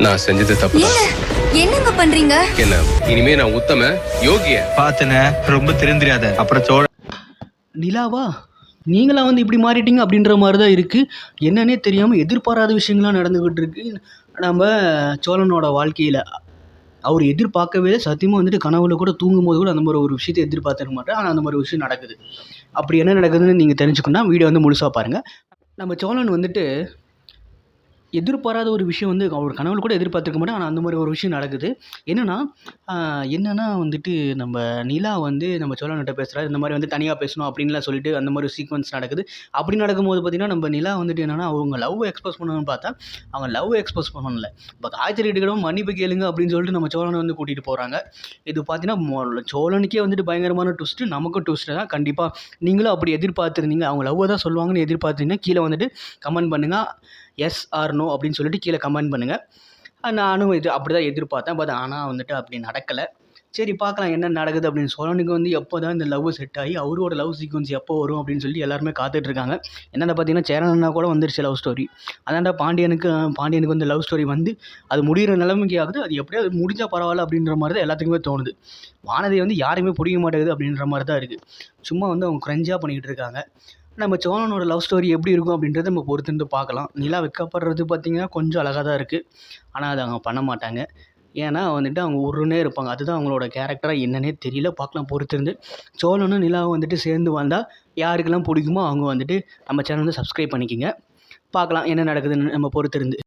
நான் செஞ்சது தப்பு. என்னங்க பண்றீங்க? என்ன இனிமே நான் உத்தம யோகிய பாத்துன ரொம்ப தெரிஞ்சிடாத. அப்புறம் நிலாவா நீங்களாம் வந்து இப்படி மாறிட்டீங்க அப்படின்ற மாதிரி தான் இருக்குது. என்னன்னே தெரியாமல் எதிர்பாராத விஷயங்கள்லாம் நடந்துக்கிட்டு இருக்கு நம்ம சோழனோட வாழ்க்கையில். அவர் எதிர்பார்க்கவே சத்தியமாக வந்துட்டு கனவுல கூட தூங்கும்போது கூட அந்த மாதிரி ஒரு விஷயத்தை எதிர்பார்த்துக்க மாட்டேன். ஆனால் அந்த மாதிரி ஒரு விஷயம் நடக்குது. அப்படி என்ன நடக்குதுன்னு நீங்கள் தெரிஞ்சுக்கணும்னா வீடியோ வந்து முழுசாக பாருங்கள். நம்ம சோழன் வந்துட்டு எதிர்பாராத ஒரு விஷயம் வந்து அவர் கனவுல கூட எதிர்பார்த்துருக்க மாட்டேன். ஆனால் அந்த மாதிரி ஒரு விஷயம் நடக்குது. என்னென்னா வந்துட்டு நம்ம நிலா வந்து நம்ம சோழன்கிட்ட பேசுகிறாரு. இந்த மாதிரி வந்து தனியாக பேசணும் அப்படின்லாம் சொல்லிட்டு அந்த மாதிரி சீக்வன்ஸ் நடக்குது. அப்படி நடக்கும்போது பார்த்திங்கன்னா நம்ம நிலா வந்துட்டு என்னென்னா அவங்க லவ் எக்ஸ்பிரஸ் பண்ணணும்னு பார்த்தா அவங்க லவ் எக்ஸ்பிரஸ் பண்ணல. இப்போ காய்ச்சலிட்டுக்கிடும் மன்னிப்பு கேளுங்க அப்படின்னு சொல்லிட்டு நம்ம சோழனை வந்து கூட்டிகிட்டு போகிறாங்க. இது பார்த்தீங்கன்னா சோழனுக்கே வந்துட்டு பயங்கரமான ட்விஸ்ட்டு, நமக்கும் ட்விஸ்ட்டு தான். கண்டிப்பாக நீங்களும் அப்படி எதிர்பார்த்துருந்தீங்க, அவங்க லவ்வை தான் சொல்லுவாங்கன்னு எதிர்பார்த்தீங்கன்னா கீழே வந்துட்டு கமெண்ட் பண்ணுங்கள். எஸ் ஆர் நோ அப்படின்னு சொல்லிட்டு கீழே கமெண்ட் பண்ணுங்கள். நானும் இது அப்படி தான் எதிர்பார்த்தேன். பட் ஆனால் வந்துட்டு அப்படி நடக்கலை. சரி பார்க்கலாம் என்ன நடக்குது அப்படின்னு. சோழனுக்கு வந்து எப்போ தான் இந்த லவ் செட் ஆகி அவரோட லவ் சீக்வன்ஸ் எப்போ வரும் அப்படின்னு சொல்லி எல்லாருமே காத்துட்ருக்காங்க. என்னென்ன பார்த்தீங்கன்னா சேரன்னா கூட வந்துருச்சு லவ் ஸ்டோரி. அதாண்டா பாண்டியனுக்கு வந்து லவ் ஸ்டோரி வந்து அது முடிகிற நிலைமைக்கு ஆகுது. அது எப்படியோ அது முடிஞ்சால் பரவாயில்ல அப்படின்ற மாதிரி தான் எல்லாத்துக்குமே தோணுது. வானதி வந்து யாரையுமே பிடிக்க மாட்டேங்குது அப்படின்ற மாதிரி தான் இருக்குது. சும்மா வந்து அவங்க க்ரஞ்சாக பண்ணிக்கிட்டு இருக்காங்க. நம்ம சோழனோட லவ் ஸ்டோரி எப்படி இருக்கும் அப்படின்றத நம்ம பொறுத்திருந்து பார்க்கலாம். நிலா வெட்கப்படுறது பார்த்திங்கன்னா கொஞ்சம் அழகாக தான் இருக்குது. ஆனால் அதை அவங்க பண்ண மாட்டாங்க. ஏன்னா வந்துட்டு அவங்க உருன்னே இருப்பாங்க. அதுதான் அவங்களோட கேரக்டராக என்னன்னே தெரியல. பார்க்கலாம் பொறுத்திருந்து. சோழனும் நிலாவும் வந்துட்டு சேர்ந்து வந்தால் யாருக்கெல்லாம் பிடிக்குமோ அவங்க வந்துட்டு நம்ம சேனல் வந்து சப்ஸ்கிரைப் பண்ணிக்கோங்க. பார்க்கலாம் என்ன நடக்குதுன்னு நம்ம பொறுத்திருந்து.